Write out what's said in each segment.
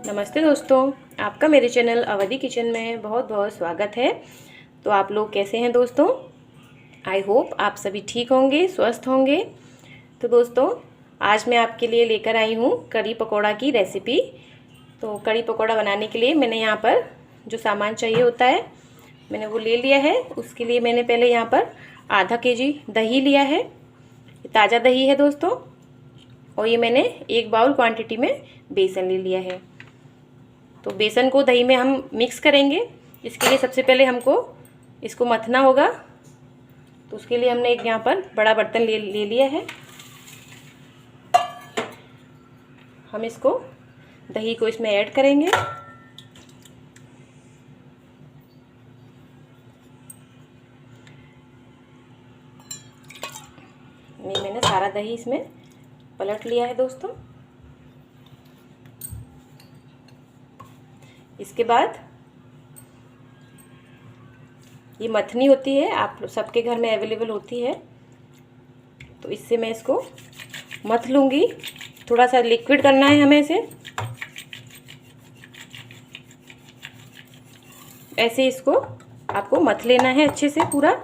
नमस्ते दोस्तों, आपका मेरे चैनल अवधि किचन में बहुत बहुत स्वागत है। तो आप लोग कैसे हैं दोस्तों? आई होप आप सभी ठीक होंगे, स्वस्थ होंगे। तो दोस्तों, आज मैं आपके लिए लेकर आई हूँ कड़ी पकौड़ा की रेसिपी। तो कड़ी पकौड़ा बनाने के लिए मैंने यहाँ पर जो सामान चाहिए होता है मैंने वो ले लिया है। उसके लिए मैंने पहले यहाँ पर आधा केजी दही लिया है। ताज़ा दही है दोस्तों। और ये मैंने 1 बाउल क्वांटिटी में बेसन ले लिया है। तो बेसन को दही में हम मिक्स करेंगे। इसके लिए सबसे पहले हमको इसको मथना होगा। तो उसके लिए हमने एक यहाँ पर बड़ा बर्तन ले लिया है। हम इसको दही को इसमें ऐड करेंगे। ये मैंने सारा दही इसमें पलट लिया है दोस्तों। इसके बाद ये मथनी होती है, आप सबके घर में अवेलेबल होती है। तो इससे मैं इसको मथ लूँगी। थोड़ा सा लिक्विड करना है हमें इसे। ऐसे इसको आपको मथ लेना है अच्छे से पूरा।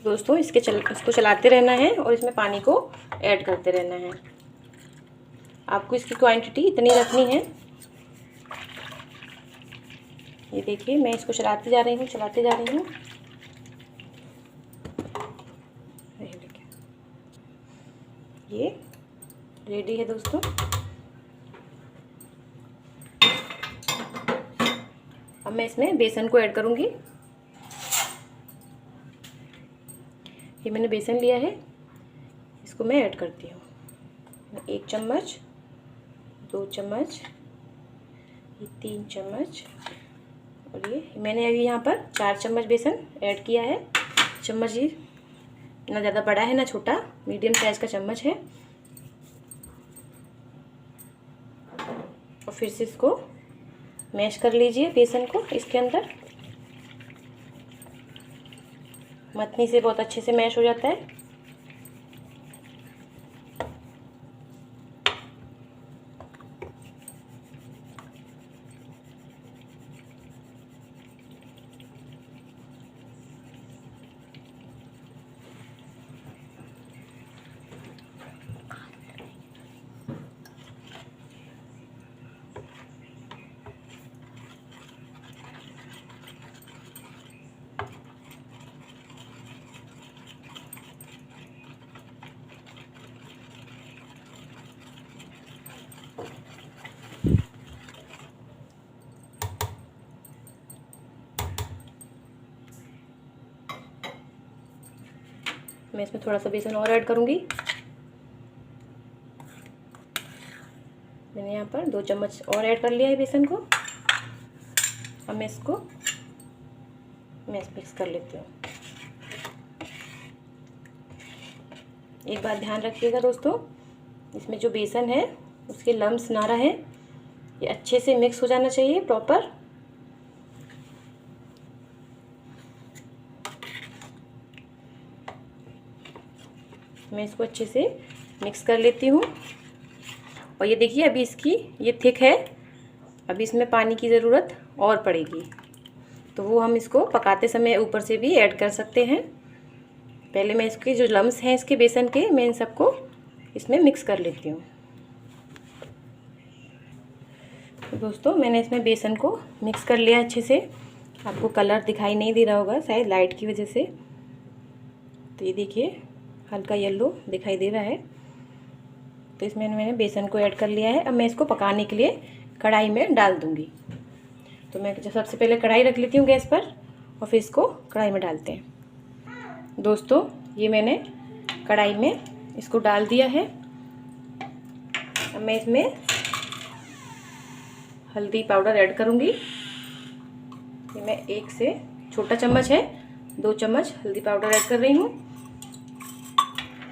दोस्तों इसको चलाते रहना है और इसमें पानी को ऐड करते रहना है। आपको इसकी क्वांटिटी इतनी रखनी है। ये देखिए, मैं इसको चलाते जा रही हूँ। ये रेडी है दोस्तों। अब मैं इसमें बेसन को ऐड करूँगी। ये मैंने बेसन लिया है, इसको मैं ऐड करती हूँ। 1 चम्मच, 2 चम्मच, ये 3 चम्मच और ये मैंने अभी यहाँ पर 4 चम्मच बेसन ऐड किया है। चम्मच ये ना ज़्यादा बड़ा है ना छोटा, मीडियम साइज़ का चम्मच है। और फिर से इसको मैश कर लीजिए बेसन को इसके अंदर। मथनी से बहुत अच्छे से मैश हो जाता है। मैं इसमें थोड़ा सा बेसन और ऐड करूँगी। मैंने यहाँ पर 2 चम्मच और ऐड कर लिया है बेसन को। अब मैं इसको मिक्स कर लेती हूँ। एक बात ध्यान रखिएगा दोस्तों, इसमें जो बेसन है उसके लम्स ना रहे। ये अच्छे से मिक्स हो जाना चाहिए प्रॉपर। मैं इसको अच्छे से मिक्स कर लेती हूँ। और ये देखिए, अभी इसकी ये थिक है, अभी इसमें पानी की ज़रूरत और पड़ेगी। तो वो हम इसको पकाते समय ऊपर से भी ऐड कर सकते हैं। पहले मैं इसके जो लम्स हैं इसके बेसन के, मैं इन सबको इसमें मिक्स कर लेती हूँ। तो दोस्तों, मैंने इसमें बेसन को मिक्स कर लिया अच्छे से। आपको कलर दिखाई नहीं दे रहा होगा शायद लाइट की वजह से। तो ये देखिए, हल्का येलो दिखाई दे रहा है। तो इसमें मैंने बेसन को ऐड कर लिया है। अब मैं इसको पकाने के लिए कढ़ाई में डाल दूंगी। तो मैं सबसे पहले कढ़ाई रख लेती हूँ गैस पर और फिर इसको कढ़ाई में डालते हैं। दोस्तों, ये मैंने कढ़ाई में इसको डाल दिया है। अब मैं इसमें हल्दी पाउडर ऐड करूँगी। ये मैं 1 से छोटा चम्मच है, 2 चम्मच हल्दी पाउडर ऐड कर रही हूँ।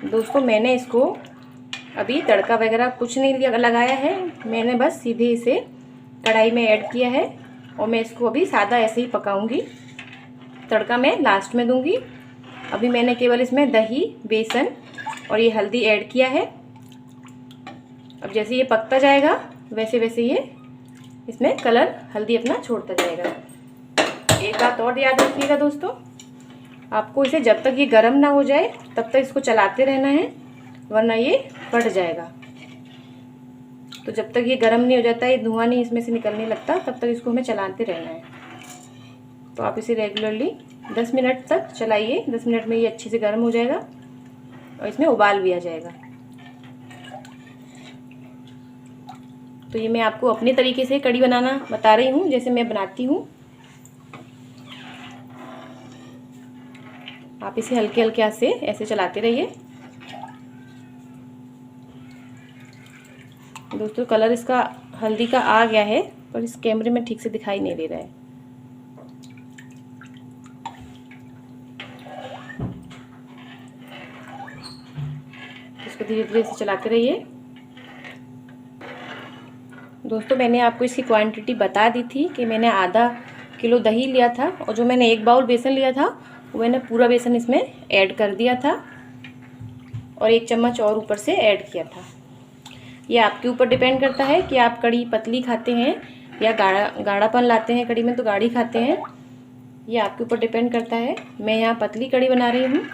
दोस्तों, मैंने इसको अभी तड़का वगैरह कुछ नहीं लगाया है। मैंने बस सीधे इसे कढ़ाई में ऐड किया है और मैं इसको अभी सादा ऐसे ही पकाऊंगी। तड़का मैं लास्ट में दूंगी। अभी मैंने केवल इसमें दही, बेसन और ये हल्दी ऐड किया है। अब जैसे ये पकता जाएगा वैसे वैसे ये इसमें कलर हल्दी अपना छोड़ता जाएगा। एक बात और याद रखिएगा दोस्तों, आपको इसे जब तक ये गर्म ना हो जाए तब तक इसको चलाते रहना है, वरना ये फट जाएगा। तो जब तक ये गर्म नहीं हो जाता, ये धुआं नहीं इसमें से निकलने लगता, तब तक इसको हमें चलाते रहना है। तो आप इसे रेगुलरली 10 मिनट तक चलाइए। 10 मिनट में ये अच्छे से गर्म हो जाएगा और इसमें उबाल भी आ जाएगा। तो ये मैं आपको अपने तरीके से कढ़ी बनाना बता रही हूँ, जैसे मैं बनाती हूँ। आप इसे हल्के हल्के हाथ से ऐसे चलाते रहिए। दोस्तों कलर इसका हल्दी का आ गया है, पर इस कैमरे में ठीक से दिखाई नहीं दे रहा है। इसको धीरे धीरे से चलाते रहिए। दोस्तों मैंने आपको इसकी क्वांटिटी बता दी थी कि मैंने आधा किलो दही लिया था, और जो मैंने 1 बाउल बेसन लिया था वो मैंने पूरा बेसन इसमें ऐड कर दिया था, और 1 चम्मच और ऊपर से ऐड किया था। ये आपके ऊपर डिपेंड करता है कि आप कढ़ी पतली खाते हैं या गाढ़ापन लाते हैं कढ़ी में तो गाढ़ी खाते हैं। ये आपके ऊपर डिपेंड करता है। मैं यहाँ पतली कढ़ी बना रही हूँ,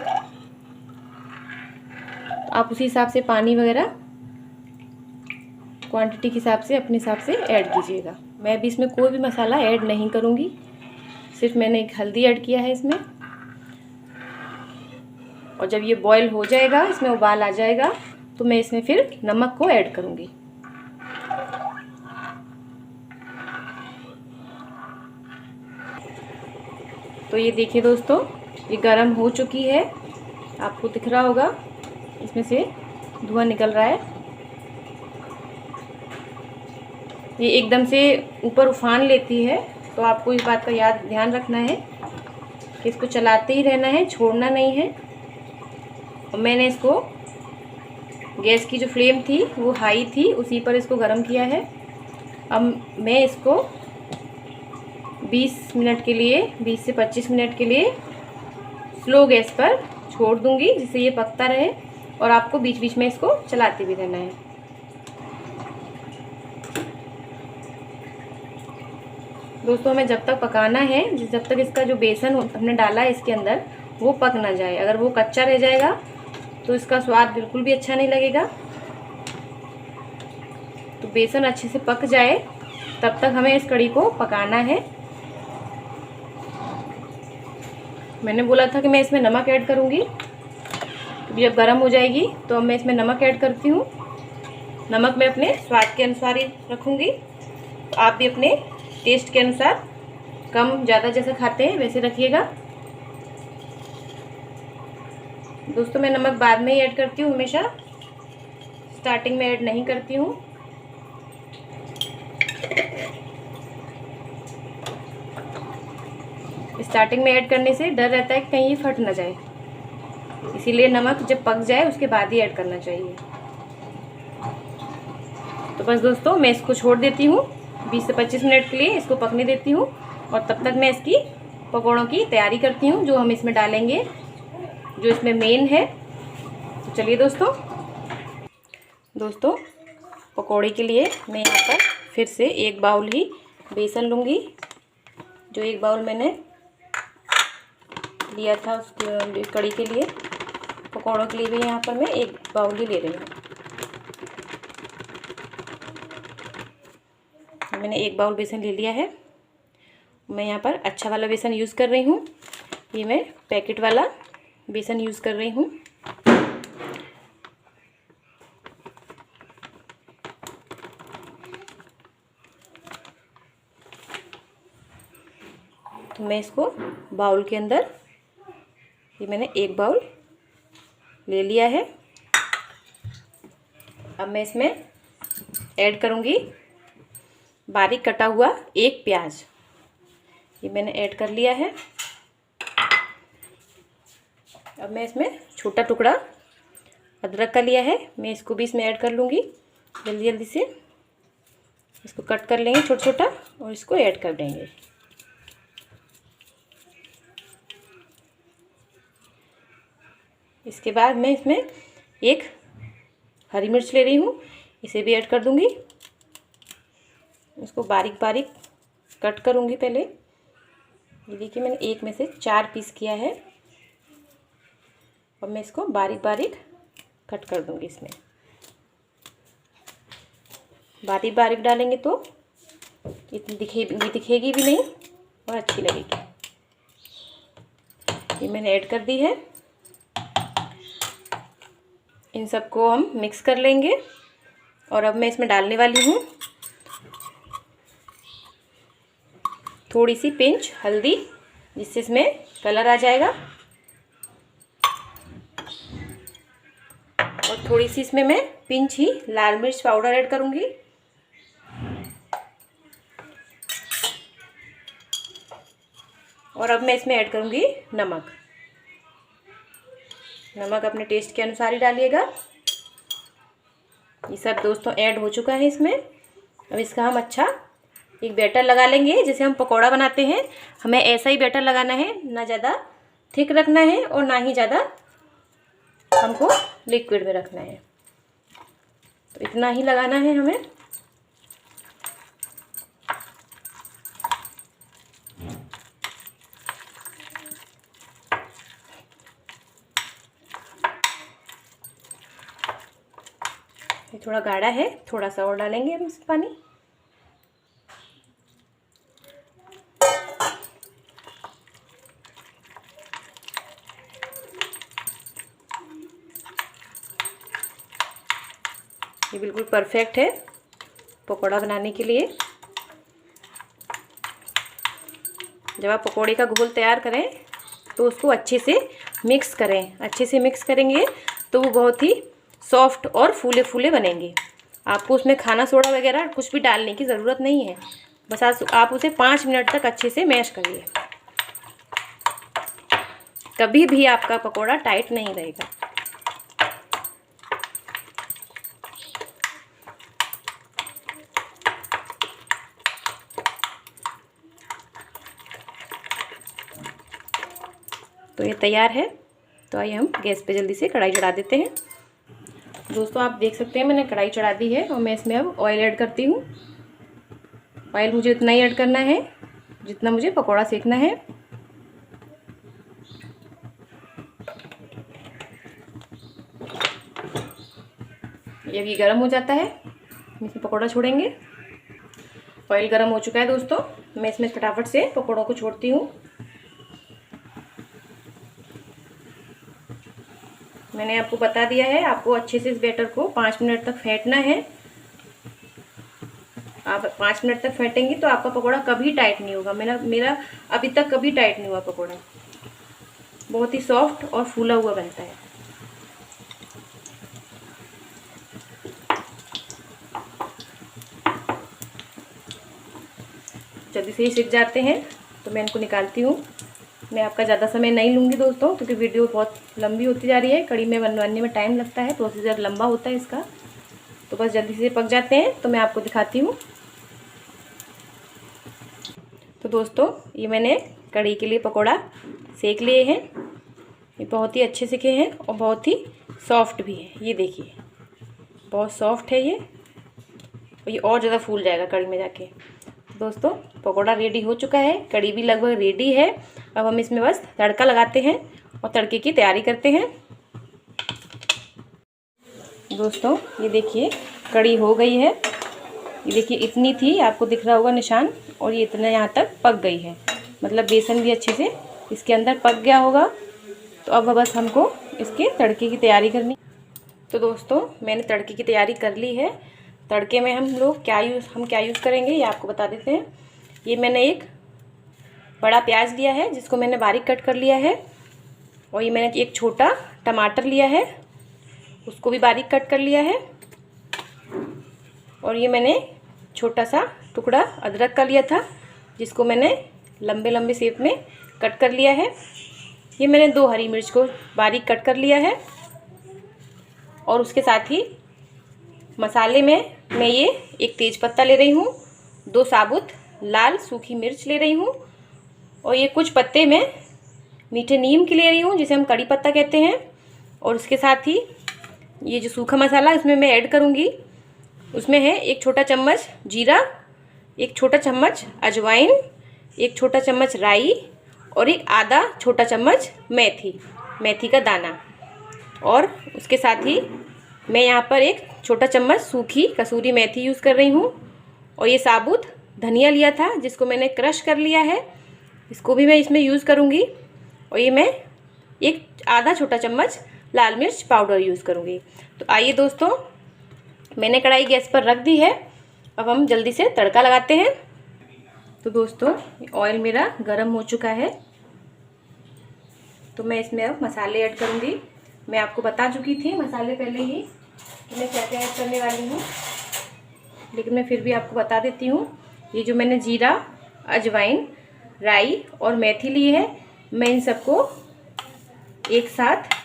आप उसी हिसाब से पानी वगैरह क्वांटिटी के हिसाब से अपने हिसाब से ऐड कीजिएगा। मैं अभी इसमें कोई भी मसाला ऐड नहीं करूँगी, सिर्फ मैंने एक हल्दी ऐड किया है इसमें। और जब ये बॉयल हो जाएगा, इसमें उबाल आ जाएगा, तो मैं इसमें फिर नमक को ऐड करूँगी। तो ये देखिए दोस्तों, ये गरम हो चुकी है, आपको दिख रहा होगा इसमें से धुआं निकल रहा है। ये एकदम से ऊपर उफान लेती है, तो आपको इस बात का ध्यान रखना है कि इसको चलाते ही रहना है, छोड़ना नहीं है। और मैंने इसको गैस की जो फ्लेम थी वो हाई थी, उसी पर इसको गरम किया है। अब मैं इसको 20 मिनट के लिए, 20 से 25 मिनट के लिए स्लो गैस पर छोड़ दूंगी, जिससे ये पकता रहे, और आपको बीच बीच में इसको चलाते भी रहना है। दोस्तों हमें जब तक पकाना है, जब तक इसका जो बेसन हमने डाला है इसके अंदर वो पक ना जाए। अगर वो कच्चा रह जाएगा तो इसका स्वाद बिल्कुल भी अच्छा नहीं लगेगा। तो बेसन अच्छे से पक जाए तब तक हमें इस कढ़ी को पकाना है। मैंने बोला था कि मैं इसमें नमक ऐड करूँगी, तो जब गर्म हो जाएगी तो अब मैं इसमें नमक ऐड करती हूँ। नमक मैं अपने स्वाद के अनुसार ही रखूँगी, तो आप भी अपने टेस्ट के अनुसार कम ज़्यादा जैसे खाते हैं वैसे रखिएगा। दोस्तों मैं नमक बाद में ही ऐड करती हूँ, हमेशा स्टार्टिंग में ऐड नहीं करती हूँ। स्टार्टिंग में ऐड करने से डर रहता है कि कहीं ये फट ना जाए, इसीलिए नमक जब पक जाए उसके बाद ही ऐड करना चाहिए। तो बस दोस्तों मैं इसको छोड़ देती हूँ 20 से 25 मिनट के लिए, इसको पकने देती हूँ, और तब तक मैं इसकी पकौड़ों की तैयारी करती हूँ जो हम इसमें डालेंगे, जो इसमें मेन है। तो चलिए दोस्तों पकौड़े के लिए मैं यहाँ पर फिर से 1 बाउल ही बेसन लूँगी। जो 1 बाउल मैंने लिया था उसके कढ़ी के लिए, पकौड़ों के लिए भी यहाँ पर मैं 1 बाउल ही ले रही हूँ। मैंने 1 बाउल बेसन ले लिया है। मैं यहाँ पर अच्छा वाला बेसन यूज़ कर रही हूँ, ये मैं पैकेट वाला बेसन यूज़ कर रही हूँ। तो मैं इसको बाउल के अंदर, ये मैंने 1 बाउल ले लिया है। अब मैं इसमें ऐड करूँगी बारीक कटा हुआ 1 प्याज, ये मैंने ऐड कर लिया है। अब मैं इसमें छोटा टुकड़ा अदरक का लिया है, मैं इसको भी इसमें ऐड कर लूँगी। जल्दी जल्दी से इसको कट कर लेंगे छोटा छोटा और इसको ऐड कर देंगे। इसके बाद मैं इसमें 1 हरी मिर्च ले रही हूँ, इसे भी ऐड कर दूंगी। इसको बारीक बारीक कट करूंगी पहले। ये देखिए मैंने एक में से 4 पीस किया है और मैं इसको बारीक बारीक कट कर दूंगी। इसमें बारीक बारीक डालेंगे तो इतनी दिखेगी भी नहीं और अच्छी लगेगी। ये मैंने ऐड कर दी है। इन सबको हम मिक्स कर लेंगे और अब मैं इसमें डालने वाली हूँ थोड़ी सी पिंच हल्दी, जिससे इसमें कलर आ जाएगा, और थोड़ी सी इसमें मैं पिंच ही लाल मिर्च पाउडर ऐड करूँगी। और अब मैं इसमें ऐड करूँगी नमक। नमक अपने टेस्ट के अनुसार ही डालिएगा। ये सब दोस्तों ऐड हो चुका है इसमें। अब इसका हम अच्छा एक बैटर लगा लेंगे, जैसे हम पकौड़ा बनाते हैं। हमें ऐसा ही बैटर लगाना है, ना ज़्यादा थिक रखना है और ना ही ज़्यादा हमको लिक्विड में रखना है। तो इतना ही लगाना है हमें। ये थोड़ा गाढ़ा है, थोड़ा सा और डालेंगे हम इस पानी। ये बिल्कुल परफेक्ट है पकौड़ा बनाने के लिए। जब आप पकौड़े का घोल तैयार करें तो उसको अच्छे से मिक्स करें। अच्छे से मिक्स करेंगे तो वो बहुत ही सॉफ्ट और फूले फूले बनेंगे। आपको उसमें खाना सोडा वगैरह कुछ भी डालने की ज़रूरत नहीं है। बस आप उसे 5 मिनट तक अच्छे से मैश करिए। कभी भी आपका पकौड़ा टाइट नहीं रहेगा। तो ये तैयार है। तो आइए हम गैस पे जल्दी से कढ़ाई चढ़ा देते हैं। दोस्तों आप देख सकते हैं मैंने कढ़ाई चढ़ा दी है और मैं इसमें अब ऑयल ऐड करती हूँ। ऑयल मुझे उतना ही ऐड करना है जितना मुझे पकौड़ा सेकना है। जब ये गर्म हो जाता है हम इसमें पकौड़ा छोड़ेंगे। ऑयल गर्म हो चुका है दोस्तों, मैं इसमें फटाफट से पकौड़ों को छोड़ती हूँ। मैंने आपको बता दिया है, आपको अच्छे से इस बैटर को 5 मिनट तक फेंटना है। आप 5 मिनट तक फेंटेंगे तो आपका पकौड़ा कभी टाइट नहीं होगा। मेरा अभी तक कभी टाइट नहीं हुआ पकौड़ा। बहुत ही सॉफ्ट और फूला हुआ बनता है। जल्दी से ही सिक जाते हैं तो मैं इनको निकालती हूँ। मैं आपका ज़्यादा समय नहीं लूँगी दोस्तों, क्योंकि वीडियो बहुत लंबी होती जा रही है। कढ़ी में बनवाने में टाइम लगता है, प्रोसीजर लंबा होता है इसका। तो बस जल्दी से पक जाते हैं तो मैं आपको दिखाती हूँ। तो दोस्तों ये मैंने कढ़ी के लिए पकौड़ा सेक लिए हैं। ये बहुत ही अच्छे सेके हैं और बहुत ही सॉफ्ट भी है। ये देखिए बहुत सॉफ्ट है ये, और ये और ज़्यादा फूल जाएगा कढ़ी में जाके। दोस्तों पकौड़ा रेडी हो चुका है, कढ़ी भी लगभग रेडी है। अब हम इसमें बस तड़का लगाते हैं और तड़के की तैयारी करते हैं। दोस्तों ये देखिए कढ़ी हो गई है। ये देखिए इतनी थी, आपको दिख रहा होगा निशान, और ये इतना यहाँ तक पक गई है। मतलब बेसन भी अच्छे से इसके अंदर पक गया होगा। तो अब बस हमको इसके तड़के की तैयारी करनी। तो दोस्तों मैंने तड़के की तैयारी कर ली है। तड़के में हम क्या यूज़ करेंगे ये आपको बता देते हैं। ये मैंने एक बड़ा प्याज लिया है जिसको मैंने बारीक कट कर लिया है, और ये मैंने एक छोटा टमाटर लिया है उसको भी बारीक कट कर लिया है, और ये मैंने छोटा सा टुकड़ा अदरक का लिया था जिसको मैंने लंबे लंबे शेप में कट कर लिया है। ये मैंने 2 हरी मिर्च को बारीक कट कर लिया है, और उसके साथ ही मसाले में मैं ये एक तेज़पत्ता ले रही हूँ, 2 साबुत लाल सूखी मिर्च ले रही हूँ, और ये कुछ पत्ते मैं मीठे नीम के ले रही हूँ जिसे हम कड़ी पत्ता कहते हैं। और उसके साथ ही ये जो सूखा मसाला इसमें मैं ऐड करूँगी उसमें है 1 छोटा चम्मच जीरा, 1 छोटा चम्मच अजवाइन, 1 छोटा चम्मच राई और एक आधा छोटा चम्मच मेथी का दाना। और उसके साथ ही मैं यहाँ पर 1 छोटा चम्मच सूखी कसूरी मेथी यूज़ कर रही हूँ। और ये साबुत धनिया लिया था जिसको मैंने क्रश कर लिया है, इसको भी मैं इसमें यूज़ करूँगी। और ये मैं एक आधा छोटा चम्मच लाल मिर्च पाउडर यूज़ करूँगी। तो आइए दोस्तों, मैंने कढ़ाई गैस पर रख दी है। अब हम जल्दी से तड़का लगाते हैं। तो दोस्तों, ऑयल मेरा गरम हो चुका है, तो मैं इसमें अब मसाले ऐड करूँगी। मैं आपको बता चुकी थी मसाले पहले ही कि मैं क्या क्या ऐड करने वाली हूँ, लेकिन मैं फिर भी आपको बता देती हूँ। ये जो मैंने जीरा, अजवाइन, राई और मेथी ली है, मैं इन सबको एक साथ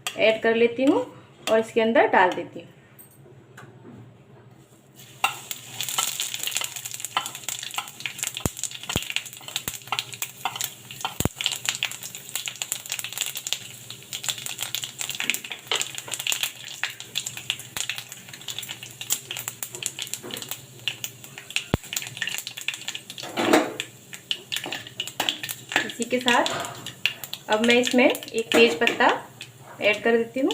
ऐड कर लेती हूँ और इसके अंदर डाल देती हूँ। इसी के साथ अब मैं इसमें एक तेज पत्ता ऐड कर देती हूँ।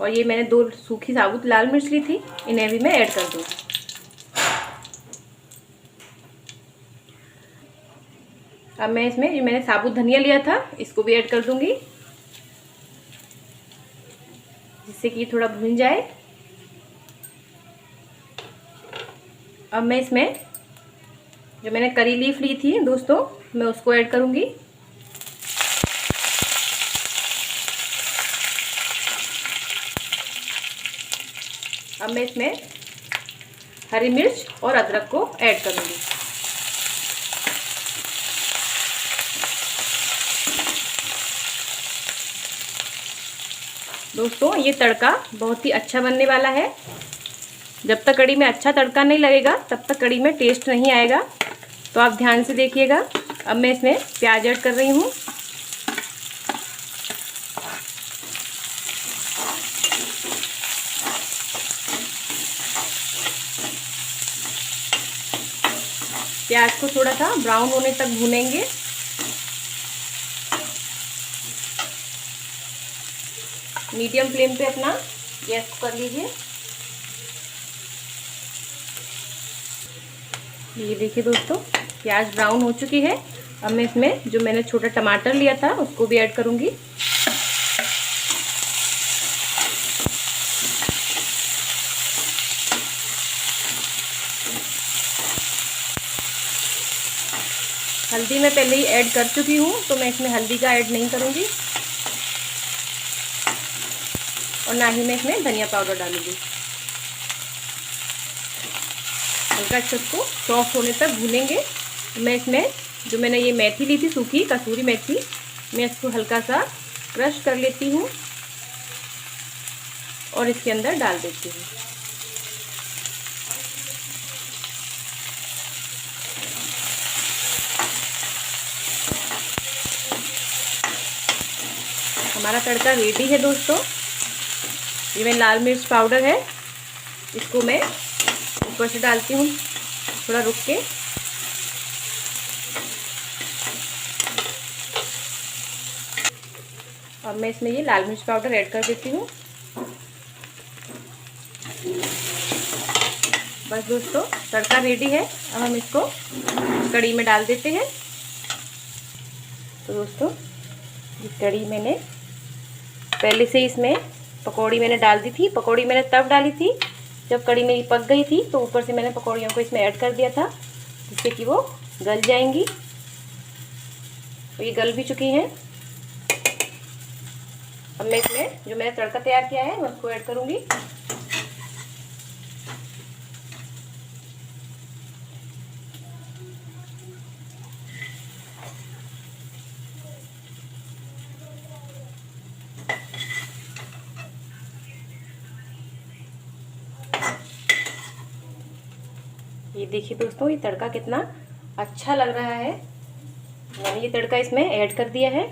और ये मैंने 2 सूखी साबुत लाल मिर्च ली थी, इन्हें भी मैं ऐड कर दूँगी। अब मैं इसमें जो मैंने साबुत धनिया लिया था इसको भी ऐड कर दूँगी, जिससे कि ये थोड़ा भुन जाए। अब मैं इसमें जो मैंने करी लीफ ली थी दोस्तों, मैं उसको ऐड करूँगी। अब मैं इसमें हरी मिर्च और अदरक को ऐड करूँगी। दोस्तों, ये तड़का बहुत ही अच्छा बनने वाला है। जब तक कढ़ी में अच्छा तड़का नहीं लगेगा तब तक कढ़ी में टेस्ट नहीं आएगा, तो आप ध्यान से देखिएगा। अब मैं इसमें प्याज ऐड कर रही हूँ। प्याज को थोड़ा सा ब्राउन होने तक भूनेंगे। मीडियम फ्लेम पे अपना गैस को कर लीजिए। ये देखिए दोस्तों, प्याज ब्राउन हो चुकी है। अब मैं इसमें जो मैंने छोटा टमाटर लिया था उसको भी ऐड करूँगी। हल्दी मैं पहले ही ऐड कर चुकी हूँ, तो मैं इसमें हल्दी का ऐड नहीं करूँगी और ना ही मैं इसमें धनिया पाउडर डालूँगी। हल्का इसको सॉफ्ट होने तक भूनेंगे। मैं इसमें जो मैंने ये मेथी ली थी सूखी कसूरी मेथी, मैं इसको हल्का सा क्रश कर लेती हूँ और इसके अंदर डाल देती हूँ। हमारा तड़का रेडी है दोस्तों। ये मैं लाल मिर्च पाउडर है, इसको मैं ऊपर से डालती हूँ थोड़ा रुक के। अब मैं इसमें ये लाल मिर्च पाउडर ऐड कर देती हूँ। बस दोस्तों, तड़का रेडी है। अब हम इसको कढ़ी में डाल देते हैं। तो दोस्तों, ये कढ़ी मैंने पहले से इसमें पकौड़ी मैंने डाल दी थी। पकौड़ी मैंने तब डाली थी जब कढ़ी मेरी पक गई थी, तो ऊपर से मैंने पकौड़ियों को इसमें ऐड कर दिया था, जिससे कि वो गल जाएंगी। तो ये गल भी चुकी हैं। अब मैं इसमें जो मैंने तड़का तैयार किया है मैं उसको ऐड करूँगी। ये देखिए दोस्तों, ये तड़का कितना अच्छा लग रहा है। मैंने ये तड़का इसमें ऐड कर दिया है।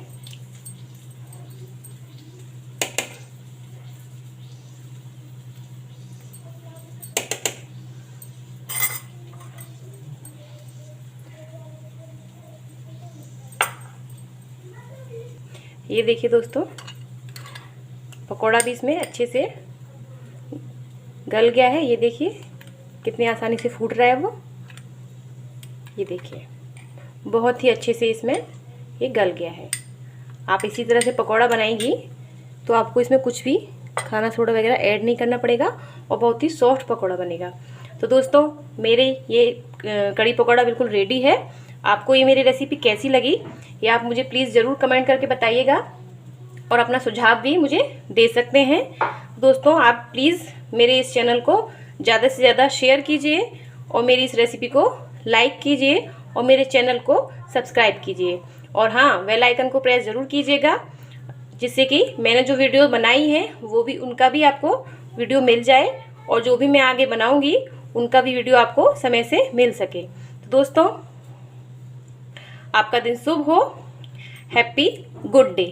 ये देखिए दोस्तों, पकौड़ा भी इसमें अच्छे से गल गया है। ये देखिए कितनी आसानी से फूट रहा है वो। ये देखिए बहुत ही अच्छे से इसमें ये गल गया है। आप इसी तरह से पकौड़ा बनाएंगी तो आपको इसमें कुछ भी खाना सोडा वगैरह ऐड नहीं करना पड़ेगा और बहुत ही सॉफ्ट पकौड़ा बनेगा। तो दोस्तों मेरे ये कड़ी पकौड़ा बिल्कुल रेडी है। आपको ये मेरी रेसिपी कैसी लगी ये आप मुझे प्लीज़ ज़रूर कमेंट करके बताइएगा और अपना सुझाव भी मुझे दे सकते हैं। दोस्तों आप प्लीज़ मेरे इस चैनल को ज़्यादा से ज़्यादा शेयर कीजिए और मेरी इस रेसिपी को लाइक कीजिए और मेरे चैनल को सब्सक्राइब कीजिए। और हाँ, बेल आइकन को प्रेस ज़रूर कीजिएगा जिससे कि मैंने जो वीडियो बनाई है वो भी उनका भी आपको वीडियो मिल जाए और जो भी मैं आगे बनाऊंगी उनका भी वीडियो आपको समय से मिल सके। तो दोस्तों आपका दिन शुभ हो। Happy good day.